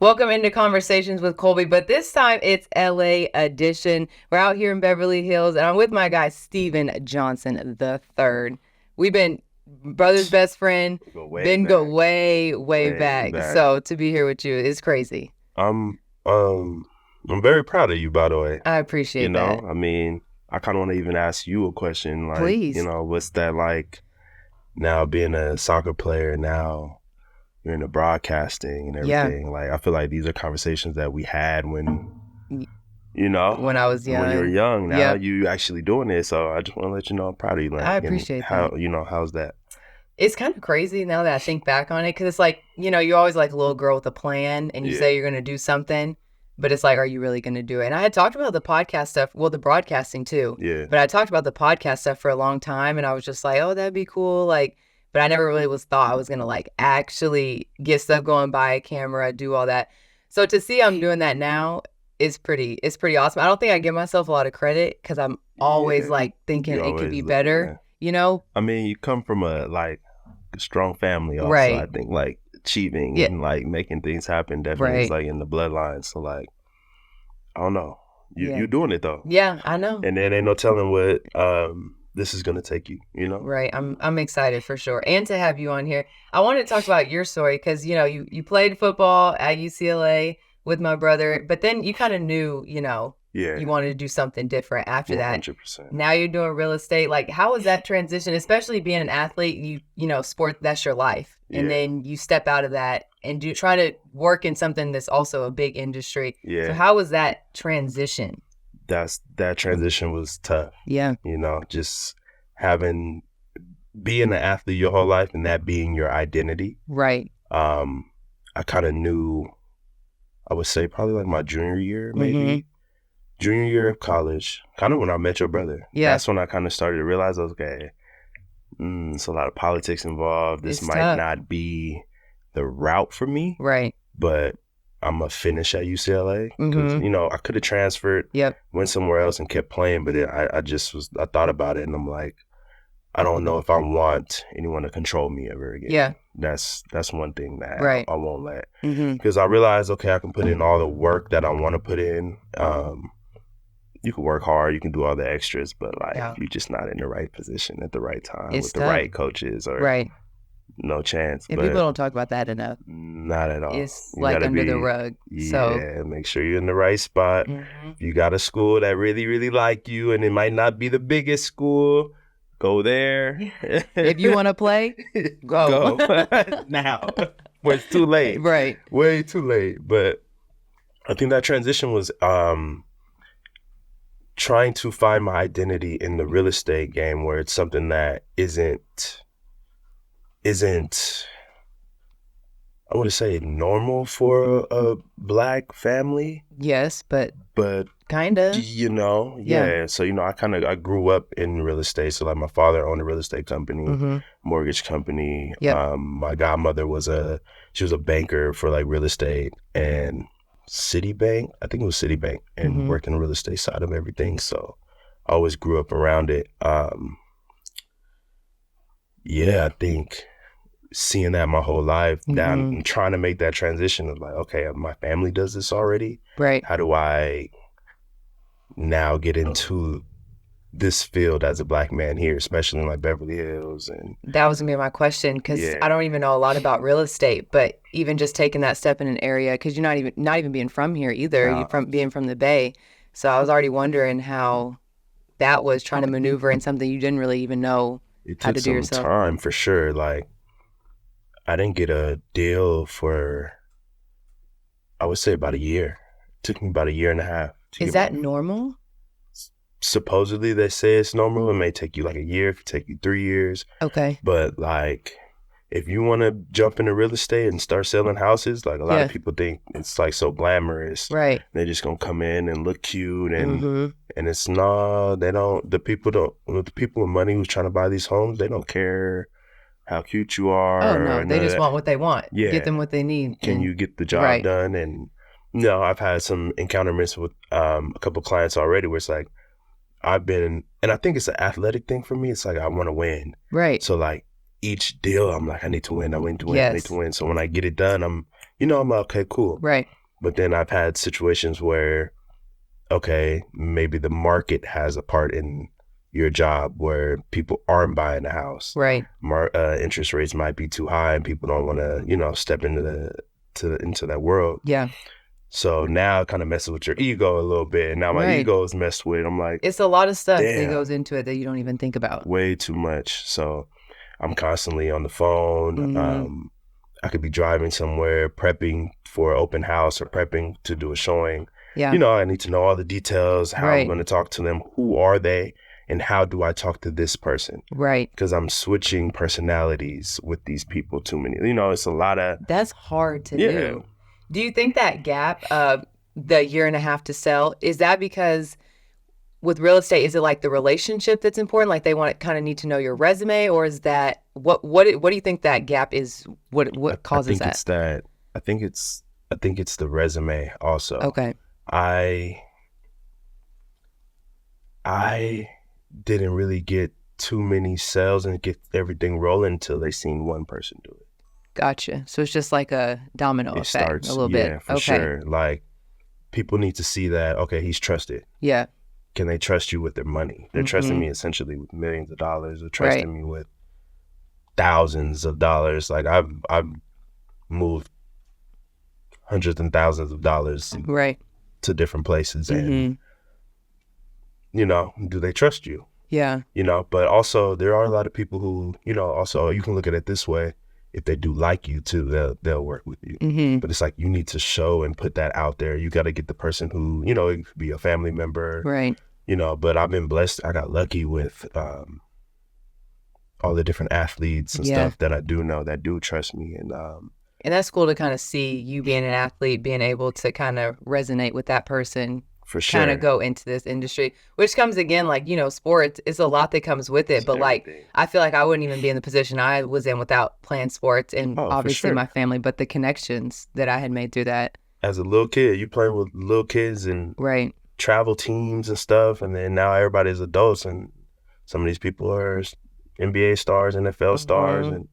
Welcome into Conversations with Colby, but this time it's LA edition. We're out here in Beverly Hills, and I'm with my guy, Steven Johnson III. We've been brother's best friend, go way back. So to be here with you is crazy. I'm very proud of you, by the way. I appreciate that. I mean, I kind of want to even ask you a question. Like, Please. What's that like now being a soccer player now? You're in the broadcasting and everything. Yeah. Like, I feel like these are conversations that we had when when I was young. When you're young. Now you actually doing it. So I just want to let you know I'm proud of you. Like, I appreciate how, that. How's that? It's kind of crazy now that I think back on it, because it's like, you're always like a little girl with a plan, and you say you're going to do something, but it's like, are you really going to do it? And I had talked about the podcast stuff, well, the broadcasting too. Yeah. But I talked about the podcast stuff for a long time, and I was just like, oh, that'd be cool. Like, but I never really thought I was going to like actually get stuff going, buy a camera, do all that. So to see I'm doing that now is pretty awesome. I don't think I give myself a lot of credit because I'm always like thinking it could be better, I mean, you come from a strong family also. Right. I think like achieving and like making things happen definitely is like in the bloodline. So like, I don't know. You're doing it though. Yeah, I know. And there ain't no telling what this is gonna take you, Right. I'm excited for sure. And to have you on here. I wanted to talk about your story because, you played football at UCLA with my brother, but then you kind of knew, you wanted to do something different after 100%. That. Now you're doing real estate. Like, how was that transition, especially being an athlete, sport, that's your life. And then you step out of that and try to work in something that's also a big industry. Yeah. So how was that transition? That transition was tough. Yeah. Just being an athlete your whole life and that being your identity. Right. I kind of knew, I would say probably like my junior year, maybe. Mm-hmm. Junior year of college, kind of when I met your brother. Yeah. That's when I kind of started to realize, okay, it's a lot of politics involved. This might not be the route for me. Right. But I'm going to finish at UCLA. Because, I could have transferred, went somewhere else and kept playing. But I thought about it and I'm like, I don't know if I want anyone to control me ever again. Yeah. That's one thing that I won't let. Because I realized, okay, I can put in all the work that I want to put in. You can work hard, you can do all the extras, but you're just not in the right position at the right time with the right coaches or no chance. And people don't talk about that enough. Not at all. It's like under the rug. Yeah, make sure you're in the right spot. You got a school that really, really like you, and it might not be the biggest school. Go there. If you want to play, go. Now. When it's too late. Right. Way too late. But I think that transition was trying to find my identity in the real estate game, where it's something that isn't I would say normal for a Black family. Yes, but kind of. So I grew up in real estate. So like my father owned a real estate company, mortgage company. My godmother was a banker for like real estate and Citibank. I think it was Citibank, and working the real estate side of everything. So I always grew up around it. I think seeing that my whole life, down and trying to make that transition of like, okay, my family does this already. Right. How do I now get into this field as a Black man here, especially in like Beverly Hills? And that was gonna be my question, because I don't even know a lot about real estate, but even just taking that step in an area, because you're not even being from here either, you're being from the Bay. So I was already wondering how that was, trying to maneuver in something you didn't really even know how to do yourself. It took some time for sure. Like, I didn't get a deal for, I would say, about a year. It took me about a year and a half. Is that normal? Supposedly they say it's normal. It may take you like a year, it could take you 3 years. Okay. But like, if you want to jump into real estate and start selling houses, like a lot of people think it's like so glamorous. Right. They're just gonna come in and look cute and it's they don't. The people with money who's trying to buy these homes, they don't care how cute you are. Oh no, they just want what they want. Yeah. Get them what they need. Can you get the job done? And I've had some encounterments with a couple clients already where it's like, and I think it's an athletic thing for me. It's like, I want to win. Right. So like each deal, I'm like, I need to win. I need to win. I need to win. So when I get it done, I'm I'm like, okay, cool. Right. But then I've had situations where, okay, maybe the market has a part in your job where people aren't buying a house. Right. Interest rates might be too high and people don't want to, step into into that world. Yeah. So now it kind of messes with your ego a little bit. And now my ego is messed with. I'm like, it's a lot of stuff that goes into it that you don't even think about. Way too much. So I'm constantly on the phone. I could be driving somewhere, prepping for an open house or prepping to do a showing. Yeah. I need to know all the details, how I'm going to talk to them, who are they, and how do I talk to this person? Right. Because I'm switching personalities with these people too many. It's a lot of... That's hard to do. Do you think that gap of the year and a half to sell, is that because with real estate, is it like the relationship that's important? Like they kind of need to know your resume, or is that what do you think that gap is? What causes that? I think it's that. I think it's the resume also. Okay. I didn't really get too many sales and get everything rolling until they seen one person do it. Gotcha. So it's just like a domino effect, starts, a little bit. Yeah, for sure. Like people need to see that, okay, he's trusted. Yeah. Can they trust you with their money? They're trusting me essentially with millions of dollars. They're trusting me with thousands of dollars. Like I've moved hundreds and thousands of dollars to different places. And, do they trust you? Yeah. But also there are a lot of people who, also you can look at it this way. If they do like you too, they'll work with you. But it's like you need to show and put that out there. You got to get the person who, it could be a family member. Right. But I've been blessed. I got lucky with all the different athletes and stuff that I do know that do trust me. And that's cool to kind of see you being an athlete, being able to kind of resonate with that person. For sure. Kind of go into this industry, which comes again, like, sports, it's a lot that comes with it. But like, I feel like I wouldn't even be in the position I was in without playing sports and obviously my family, but the connections that I had made through that. As a little kid, you playing with little kids and travel teams and stuff. And then now everybody's adults and some of these people are NBA stars, NFL stars, and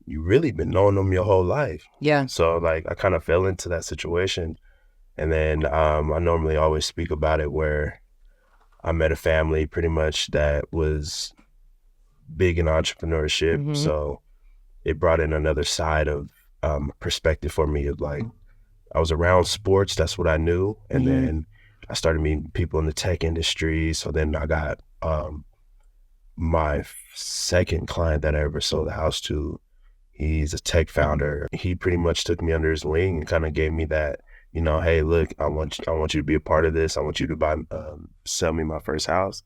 you really been knowing them your whole life. Yeah. So like, I kind of fell into that situation. And then I normally always speak about it where I met a family pretty much that was big in entrepreneurship. So it brought in another side of perspective for me of like, I was around sports, that's what I knew. And then I started meeting people in the tech industry. So then I got my second client that I ever sold a house to. He's a tech founder. He pretty much took me under his wing and kind of gave me that, hey, look, I want you to be a part of this. I want you to sell me my first house.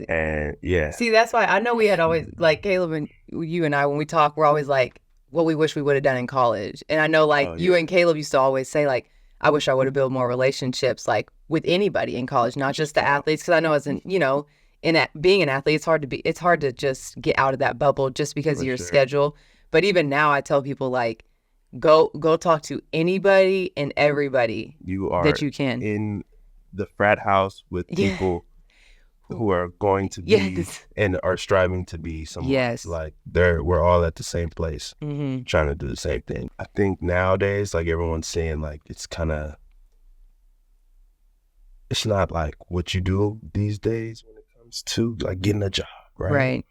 And See, that's why I know we had always, like Caleb and you and I, when we talk, we're always like, what we wish we would have done in college. And I know like you and Caleb used to always say like, I wish I would have built more relationships like with anybody in college, not just the athletes. Cause I know being an athlete, it's hard to just get out of that bubble just because of your schedule. But even now I tell people like, go talk to anybody and everybody that you can. In the frat house with people who are going to be and are striving to be someone. Like we're all at the same place, trying to do the same thing. I think nowadays, like everyone's saying, like it's not like what you do these days when it comes to like getting a job, right? Right.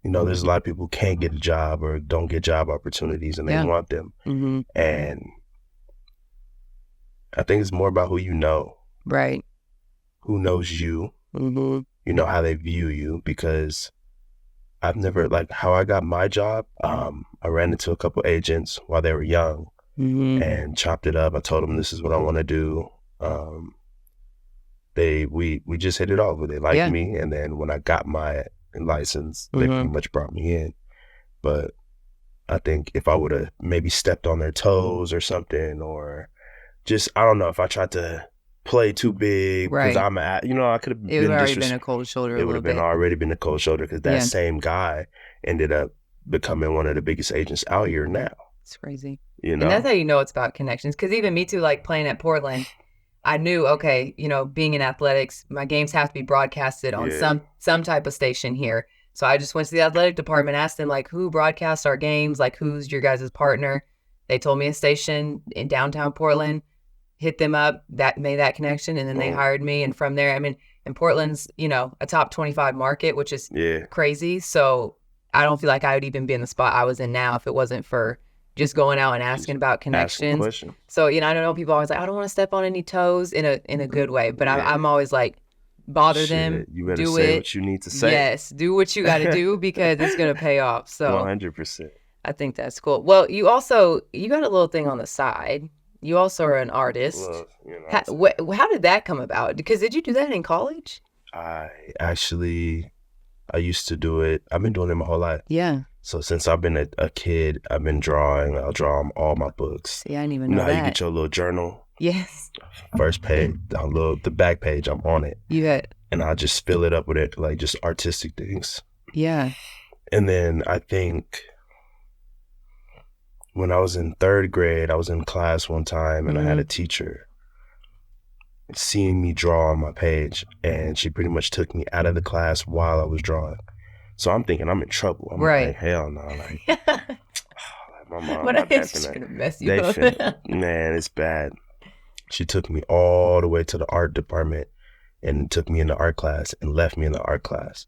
There's a lot of people who can't get a job or don't get job opportunities and they want them. And I think it's more about who you know. Right. Who knows you. How they view you, because I've never, like how I got my job, I ran into a couple agents while they were young and chopped it up. I told them this is what I want to do. We just hit it off. They liked me. And then when I got my license, they pretty much brought me in. But I think if I would have maybe stepped on their toes or something, or just, I don't know, if I tried to play too big, because I'm I could have been already been a cold shoulder. It would have already been a cold shoulder, because that same guy ended up becoming one of the biggest agents out here now. It's crazy. And that's how it's about connections. Because even me too, like playing at Portland, I knew, okay, being in athletics, my games have to be broadcasted on some type of station here. So I just went to the athletic department, asked them like, who broadcasts our games? Like, who's your guys' partner? They told me a station in downtown Portland, hit them up, that made that connection, and then they hired me. And from there, I mean, and Portland's, you know, a top 25 market, which is crazy. So I don't feel like I would even be in the spot I was in now if it wasn't for just going out and asking about connections. So, you know, I don't know, people always like, I don't want to step on any toes in a good way, but I'm always like, bother them. You better say what you need to say. Yes, do what you got to do because it's going to pay off. So 100%. I think that's cool. Well, you got a little thing on the side. You also are an artist. Well, you know, how did that come about? Because did you do that in college? I used to do it. I've been doing it my whole life. Yeah. So since I've been a kid, I've been drawing. I'll draw all my books. See, I didn't even know that. You know how you get your little journal? Yes. First page, the back page, I'm on it. And I just fill it up with it, like just artistic things. Yeah. And then I think when I was in 3rd grade, I was in class one time and I had a teacher seeing me draw on my page, and she pretty much took me out of the class while I was drawing. So I'm thinking I'm in trouble. I'm like, hell no. Like, my mom, what is gonna mess you up? Man, it's bad. She took me all the way to the art department and took me into art class and left me in the art class.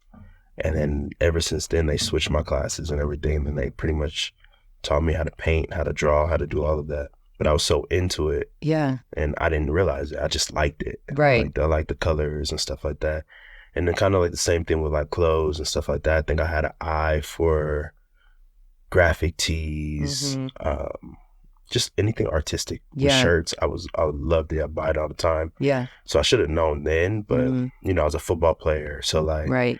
And then ever since then, they switched my classes and everything. And they pretty much taught me how to paint, how to draw, how to do all of that. But I was so into it. Yeah. And I didn't realize it. I just liked it. Right. I liked the colors and stuff like that. And then kind of like the same thing with like clothes and stuff like that. I think I had an eye for graphic tees, just anything artistic with shirts. I would love to buy it all the time. Yeah. So I should have known then, but you know, I was a football player, so like,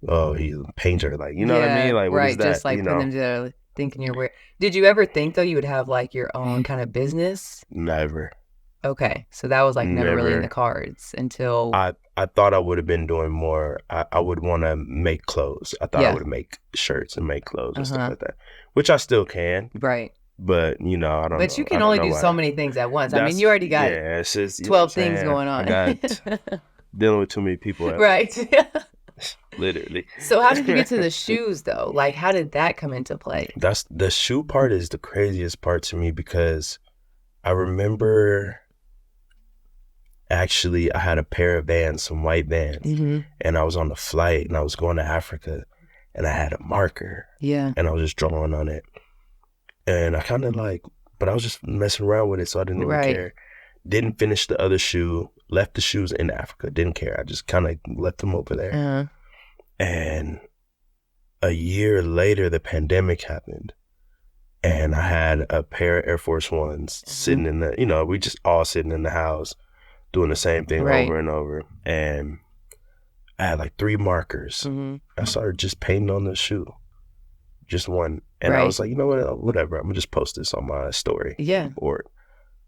oh, he's a painter, like, you know what I mean? Like, what is that? Just like putting them together, thinking you're weird. Did you ever think though you would have like your own kind of business? Never. Okay, so that was like never really in the cards until I thought I would have been doing more. I would want to make clothes. I thought I would make shirts and make clothes and stuff like that, which I still can. Right. But, you know, I don't know. But you can only do so many things at once. I mean, you already got 12 things going on. I got dealing with too many people. Right. Literally. So how did you get to the shoes, though? Like, how did that come into play? The shoe part is the craziest part to me because I remember actually I had a pair of Vans, some white Vans, and I was on the flight and I was going to Africa and I had a marker. Yeah. And I was just drawing on it. And I kind of like, but I was just messing around with it, so I didn't even care. Didn't finish the other shoe, left the shoes in Africa, didn't care. I just kind of left them over there. And a year later, the pandemic happened. And I had a pair of Air Force Ones sitting in the, you know, we just all sitting in the house doing the same thing over and over. And I had like 3 markers. I started just painting on the shoe. Just one. And I was like, you know what, whatever. I'm going to just post this on my story. Yeah. Or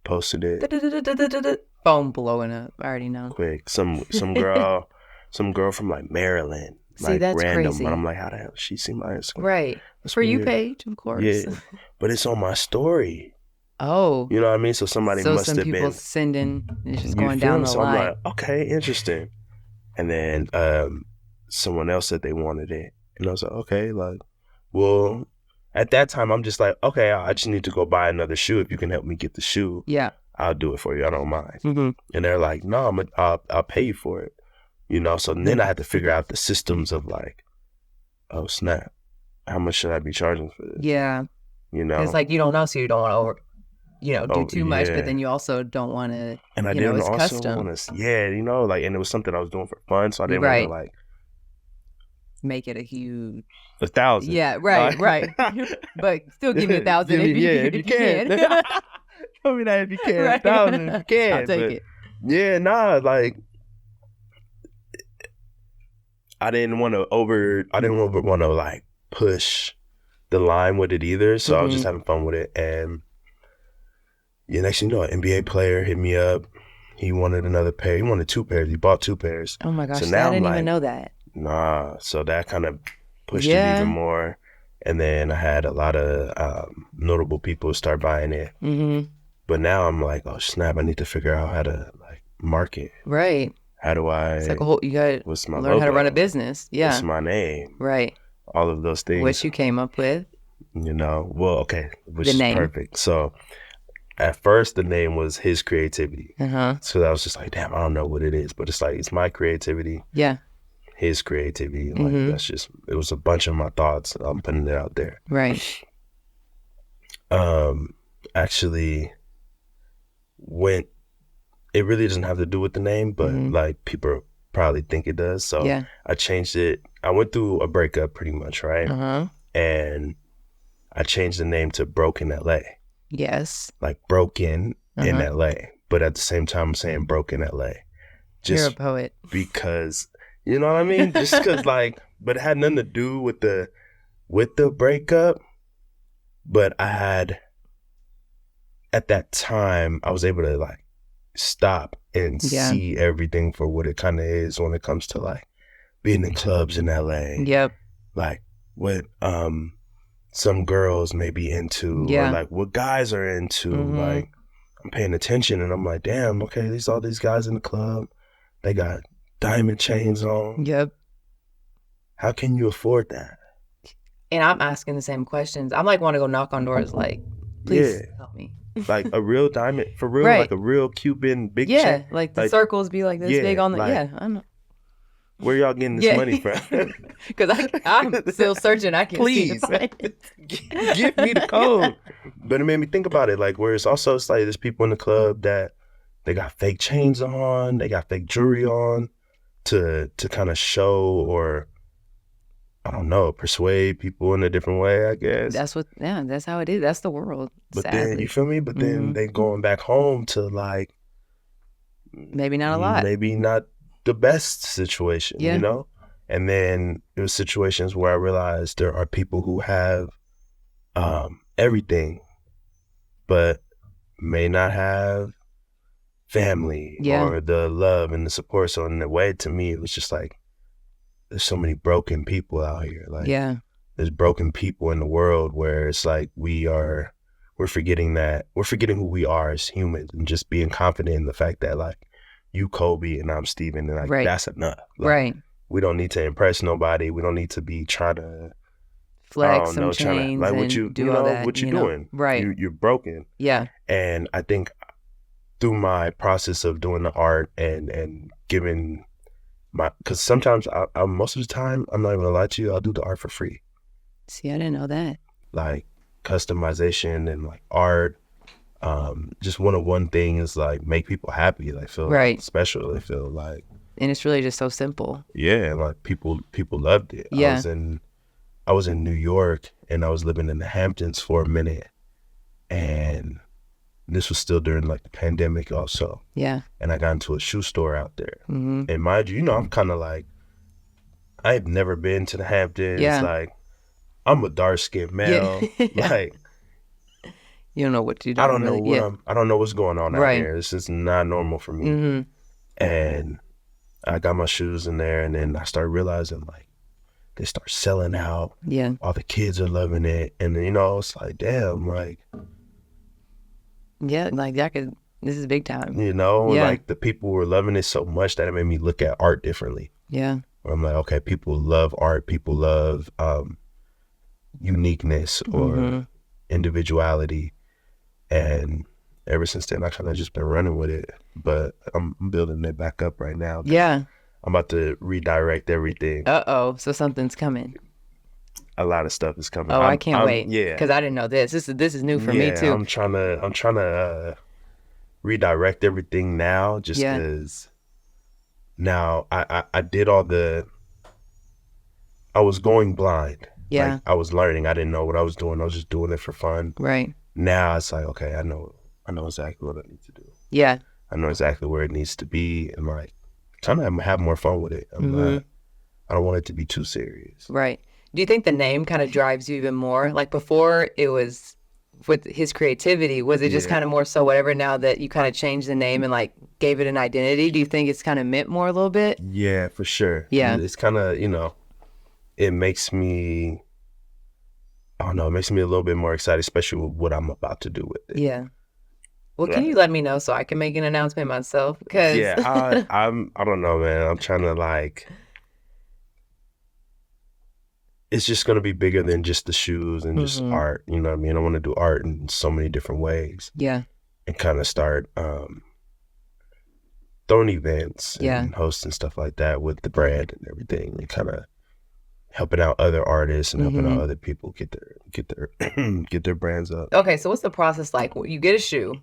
posted it. Phone blowing up. I already know. Quick. Some girl from like Maryland. See, like that's random. crazy. And I'm like, how the hell did she see my Instagram? Right. That's For weird. you page, of course. Yeah. But it's on my story. Oh. You know what I mean? So somebody must have been. So some people sending, it's just going down the line. I'm like, okay, interesting. And then someone else said they wanted it. And I was like, okay, like, well, at that time, I'm just like, okay, I just need to go buy another shoe. If you can help me get the shoe, I'll do it for you. I don't mind. And they're like, no, I'll pay you for it. You know, so then I had to figure out the systems of like, oh, snap. How much should I be charging for this? Yeah. You know? It's like you don't know, so you don't want to do too much, but then you also don't want to, and I didn't also want to, you know, like, and it was something I was doing for fun, so I didn't want to like, make it a huge 1,000. Yeah, right. But still give me 1,000 if you can. Tell me that if you can. 1,000 if you can. I'll take it. Yeah, like I didn't want to like push the line with it either. So I was just having fun with it. And next thing you know, an NBA player hit me up. He wanted another pair. He wanted 2 pairs. He bought 2 pairs. Oh my gosh, so now I didn't even know that. Nah, so that kind of pushed it even more. And then I had a lot of notable people start buying it. But now I'm like, oh snap, I need to figure out how to like market. Right. How do I? It's like a whole, you got to learn how to run a business. Yeah. What's my name? Right. All of those things. Which you came up with. Well, okay, which is perfect. So at first the name was His Creativity. So I was just like, damn, I don't know what it is, but it's like, it's my creativity. Yeah. His creativity. Like, that's just, it was a bunch of my thoughts. I'm putting it out there. Right. Actually it really doesn't have to do with the name, but like, people probably think it does. So I changed it. I went through a breakup pretty much, right? And I changed the name to Broken LA. Yes. Like, broken in LA. But at the same time, I'm saying Broken LA. You're a poet. Because, you know what I mean? Just because, like, but it had nothing to do with the breakup. But at that time, I was able to, like, stop and see everything for what it kind of is when it comes to, like, being in clubs in LA. Yep. Like, what some girls may be into, or like what guys are into. Like, I'm paying attention, and I'm like, damn, okay, all these guys in the club, they got diamond chains on. Yep. How can you afford that? And I'm asking the same questions. I'm like, want to go knock on doors, like, please help me. Like a real diamond, for real, like a real Cuban big chain. Like the circles be like this big on the, I know. Where y'all getting this money from? Because I'm still searching. I can't please give me the code. But it made me think about it, like, where it's like there's people in the club that they got fake chains on, they got fake jewelry on to kind of show, or I don't know, persuade people in a different way, I guess. That's how it is. That's the world. But sadly. Then, you feel me? But then they going back home to, like, maybe not a lot. Maybe not the best situation, you know? And then there was situations where I realized there are people who have everything, but may not have family or the love and the support. So in a way, to me, it was just like, there's so many broken people out here. Like, there's broken people in the world where it's like we're forgetting who we are as humans, and just being confident in the fact that, like, you Colby and I'm Steven, and like, that's enough. Like, we don't need to impress nobody. We don't need to be trying to flex some chains, like, and what you do all that. What you're doing, right? You're broken. Yeah. And I think through my process of doing the art and giving because sometimes I most of the time, I'm not even gonna lie to you, I'll do the art for free. See, I didn't know that. Like, customization and, like, art. Just one thing is, like, make people happy. Like, feel special. They feel like, and it's really just so simple. Yeah, like, people loved it. Yeah. I was in New York, and I was living in the Hamptons for a minute, and this was still during, like, the pandemic also. Yeah. And I got into a shoe store out there. And mind you, I'm kind of like, I've never been to the Hamptons. Like, I'm a dark-skinned male. Like, you don't know what you do. I don't know I don't know what's going on out here. This is not normal for me. And I got my shoes in there, and then I started realizing, like, they start selling out. Yeah. All the kids are loving it. And then, it's like, damn, like, yeah, like, this is big time. Like, the people were loving it so much that it made me look at art differently. Yeah. Where I'm like, okay, people love art. People love uniqueness or individuality. And ever since then, I kind of just been running with it. But I'm building it back up right now. Yeah. I'm about to redirect everything. Uh-oh. So something's coming. A lot of stuff is coming. Oh, I can't wait. Yeah. Because I didn't know this. This is new for me too. I'm trying to redirect everything now, just because now I did all I was going blind. Yeah. Like, I was learning. I didn't know what I was doing. I was just doing it for fun. Right. Now it's like, okay, I know exactly what I need to do. Yeah. I know exactly where it needs to be, and, like, trying to have more fun with it. I don't want it to be too serious. Right. Do you think the name kind of drives you even more? Like, before, it was with His Creativity, was it just kind of more so whatever, now that you kind of changed the name and, like, gave it an identity? Do you think it's kind of meant more a little bit? Yeah, for sure. Yeah. It's kind of, it makes me, I don't know, it makes me a little bit more excited, especially with what I'm about to do with it. Yeah. Well, can you let me know so I can make an announcement myself? Cause... Yeah, I don't know, man. I'm trying to, like, it's just going to be bigger than just the shoes and just art. You know what I mean? I want to do art in so many different ways. Yeah. And kind of start throwing events and hosting stuff like that with the brand and everything, and kind of helping out other artists and helping out other people get their brands up. Okay, so what's the process like? You get a shoe.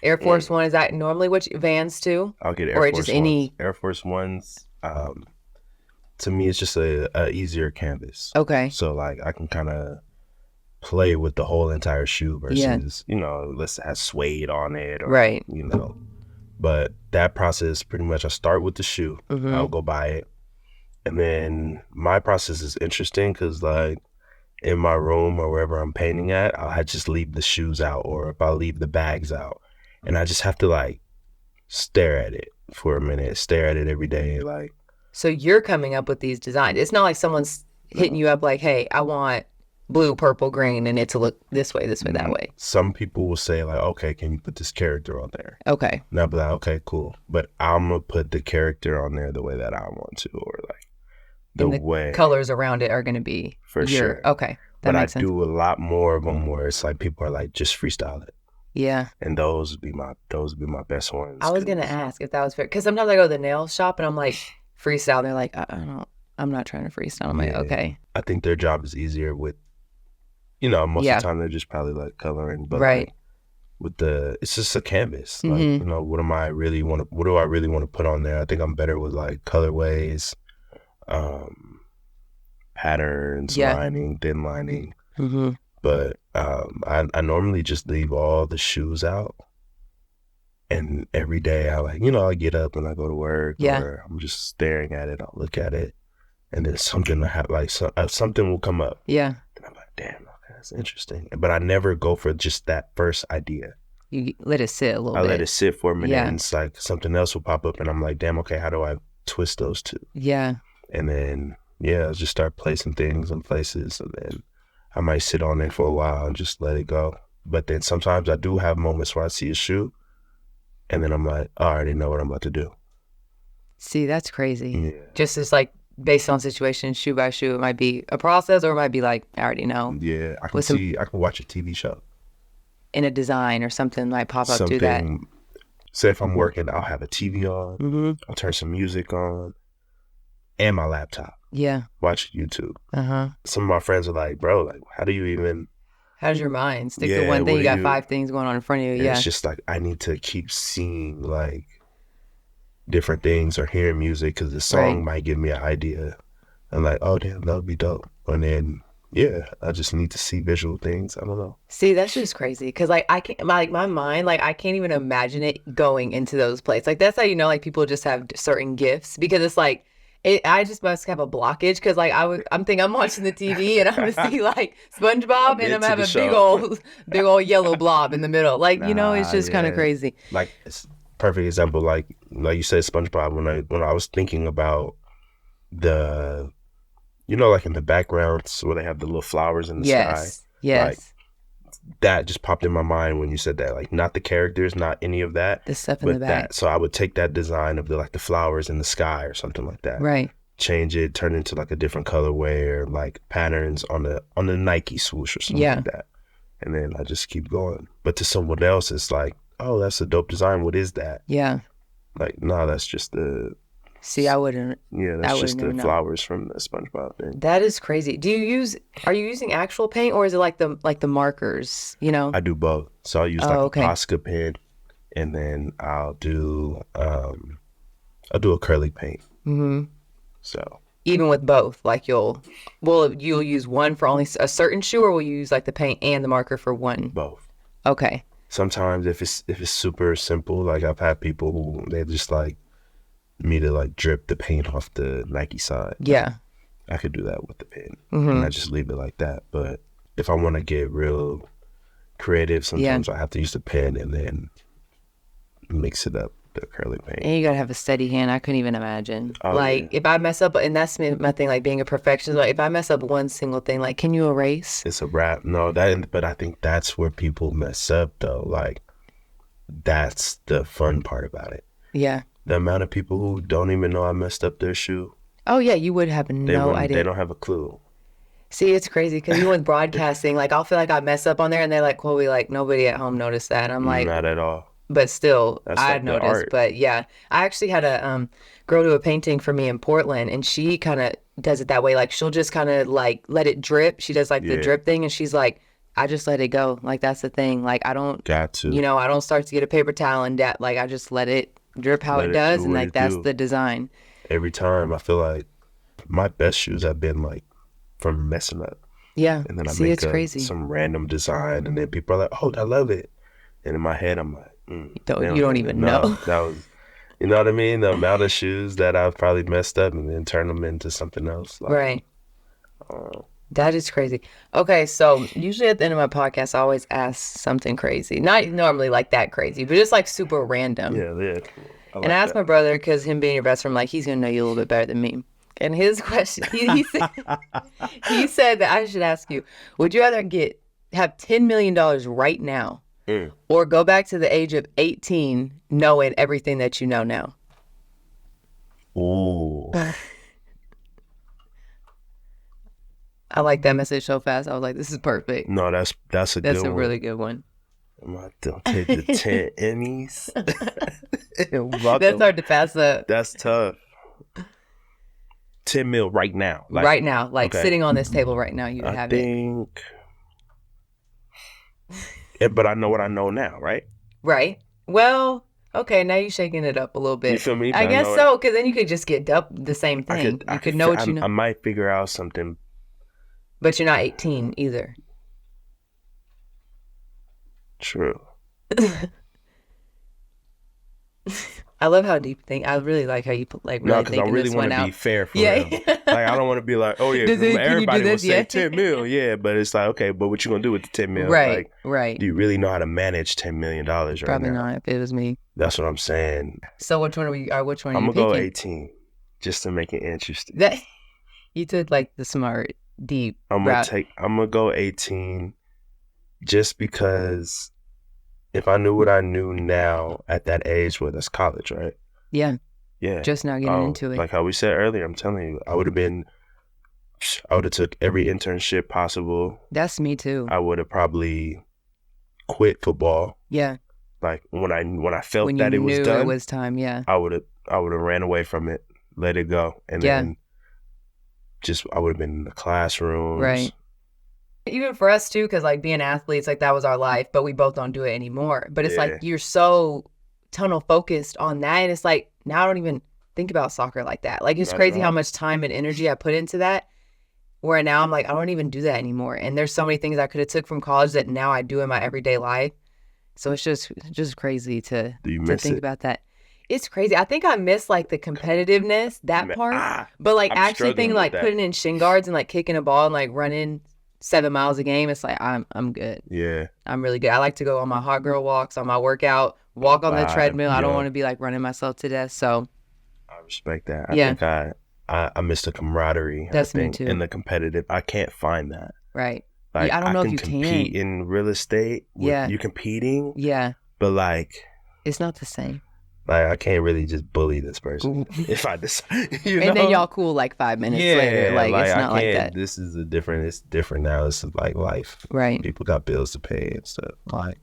Air Force One, is that normally what Vans too? I'll get Air Force just Ones. Air Force Ones, to me, it's just a easier canvas. Okay. So like I can kind of play with the whole entire shoe versus, you know, let's have suede on it or, you know. But that process, pretty much I start with the shoe. I'll go buy it. And then my process is interesting because like in my room or wherever I'm painting at, I'll just leave the shoes out, or if I leave the bags out. And I just have to like stare at it for a minute, stare at it every day. Like, so you're coming up with these designs. It's not like someone's hitting you up like, hey, I want blue, purple, green, and it to look this way, that way. Some people will say like, okay, can you put this character on there? Okay. And I'll be like, okay, cool. But I'm going to put the character on there the way that I want to, or like the way. Colors around it are going to be. For sure. Okay. But I do a lot more of them where it's like people are like, just freestyle it. Yeah. And those would be my best ones. I was going to ask if that was fair. Because sometimes I go to the nail shop and I'm like, freestyle. And they're like, I'm not trying to freestyle. I'm like, okay. I think their job is easier with, you know, most of the time they're just probably like coloring. But like, with it's just a canvas. Like, you know, what do I really want to put on there? I think I'm better with like colorways, patterns, lining, thin lining. But I normally just leave all the shoes out, and every day I get up and I go to work, or I'm just staring at it. I'll look at it, and then something will come up. Yeah. And I'm like, damn, okay, that's interesting. But I never go for just that first idea. You let it sit a little bit. I let it sit for a minute, and it's like something else will pop up, and I'm like, damn, okay, how do I twist those two? Yeah. And then I'll just start placing things in places, and then I might sit on it for a while and just let it go. But then sometimes I do have moments where I see a shoe, and then I'm like, oh, I already know what I'm about to do. See, that's crazy. Yeah. Just as like based on situation, shoe by shoe, it might be a process, or it might be like, I already know. Yeah, I can watch a TV show. In a design or something might pop up through that. Say if I'm working, I'll have a TV on, I'll turn some music on, and my laptop. Yeah. Watch YouTube. Some of my friends are like, bro, like, how do you even... How's your mind? Stick to one thing, you got 5 things going on in front of you. And it's just like, I need to keep seeing like different things or hearing music, because the song might give me an idea. I'm like, oh damn, that would be dope. And then, I just need to see visual things. I don't know. See, that's just crazy. Because like I can't, my mind, like I can't even imagine it going into those places. Like that's how you know like people just have certain gifts, because it's like, I just must have a blockage, because like I'm thinking I'm watching the TV and I'm gonna see like SpongeBob and I'm gonna have a big old yellow blob in the middle. Like it's just kind of crazy. Like it's perfect example. Like you said, SpongeBob. When I was thinking about the, like in the backgrounds where they have the little flowers in the sky. Yes. Like, that just popped in my mind when you said that. Like not the characters, not any of that. The stuff in the back. So I would take that design of the flowers in the sky or something like that. Right. Change it, turn it into like a different colorway or like patterns on the Nike swoosh or something like that. And then I just keep going. But to someone else, it's like, oh, that's a dope design. What is that? Yeah. Like, no, that's just the... See, I wouldn't. Yeah, that's just the flowers from the SpongeBob thing. That is crazy. Are you using actual paint, or is it like the markers? I do both. So I'll use a Posca pen, and then I'll do acrylic paint. So even with both, like you'll use one for only a certain shoe, or will you use like the paint and the marker for one? Both. Okay. Sometimes if it's super simple, like I've had people who they just like me to like drip the paint off the Nike side. Yeah. I could do that with the pen. And I just leave it like that. But if I want to get real creative, sometimes I have to use the pen and then mix it up, the acrylic paint. And you gotta have a steady hand. I couldn't even imagine. If I mess up, and that's my thing, like being a perfectionist, like if I mess up one single thing, like can you erase? It's a wrap. No, but I think that's where people mess up though. Like that's the fun part about it. Yeah. The amount of people who don't even know I messed up their shoe. Oh yeah, you would have no idea. They don't have a clue. See, it's crazy because even with broadcasting, like I'll feel like I mess up on there and they're like, Colby, like nobody at home noticed that. I'm like, not at all. But still, That's I like noticed. art. But yeah, I actually had a girl do a painting for me in Portland, and she kind of does it that way. Like she'll just kind of like let it drip. She does like the drip thing, and she's like, I just let it go. Like that's the thing. Like I don't, got to, I don't start to get a paper towel and that. Like I just let it drip how it does, and like that's the design. Every time I feel like my best shoes have been like from messing up. Yeah. And then I make some random design, and then people are like, "Oh, I love it." And in my head, I'm like, you don't even know. That was, you know what I mean? The amount of shoes that I've probably messed up and then turned them into something else. Like, right. That is crazy. Okay, so usually at the end of my podcast, I always ask something crazy. Not normally like that crazy, but just like super random. Yeah. And I asked my brother, because him being your best friend, like he's gonna know you a little bit better than me. And his question, he said, he said that I should ask you: would you rather have $10 million right now, or go back to the age of 18 knowing everything that you know now? Oh. I like that message so fast. I was like, this is perfect. No, that's a good one. That's a really good one. I'm about to take the 10 Emmys. That's hard to pass up. That's tough. 10 mil right now. Right now. Like sitting on this table right now, you would have it. But I know what I know now, right? Right. Well, okay, now you're shaking it up a little bit. You feel me? I guess so, because then you could just get the same thing. You could know what you know. I might figure out something. But you're not 18 either. True. I love how deep you think. I really like how you really no, because I really want to be fair for them. Like I don't want to be like, oh yeah, everybody will say 10 mil, yeah, but it's like, okay, but what you gonna do with the 10 mil? Right, like, right. Do you really know how to manage $10 million right Probably now? not. If it was me. That's what I'm saying. So which one are you? Which one are I'm you gonna picking? go 18, just to make it interesting. You took like the smart, deep. I'm gonna go 18, just because. If I knew what I knew now at that age, well, that's college, right? Yeah. Yeah. Just now getting into it. Like how we said earlier, I'm telling you, I would have took every internship possible. That's me too. I would have probably quit football. Yeah. Like when I felt that it was done, it was time. Yeah. I would have ran away from it, let it go, and then I would have been in the classrooms. Right. Even for us too, because like being athletes, like that was our life, but we both don't do it anymore. But it's like you're so tunnel focused on that, and it's like now I don't even think about soccer like that. Like it's crazy how much time and energy I put into that, where now I'm like I don't even do that anymore. And there's so many things I could have took from college that now I do in my everyday life. So it's just crazy to think about that. It's crazy. I think I miss like the competitiveness, that part, but like actually thinking like putting in shin guards and like kicking a ball and like running 7 miles a game, it's like I'm good. Yeah. I'm really good. I like to go on my hot girl walks, on my workout, walk on the treadmill. I don't want to be like running myself to death. So I respect that. I think I miss the camaraderie. That's me too. And the competitive. I can't find that. Right. Like I don't know if you compete in real estate. You're competing. Yeah. But like it's not the same. Like I can't really just bully this person if I decide. And then y'all cool like 5 minutes later. Like it's not like that. This is it's different now. It's like life. Right. People got bills to pay and stuff. Like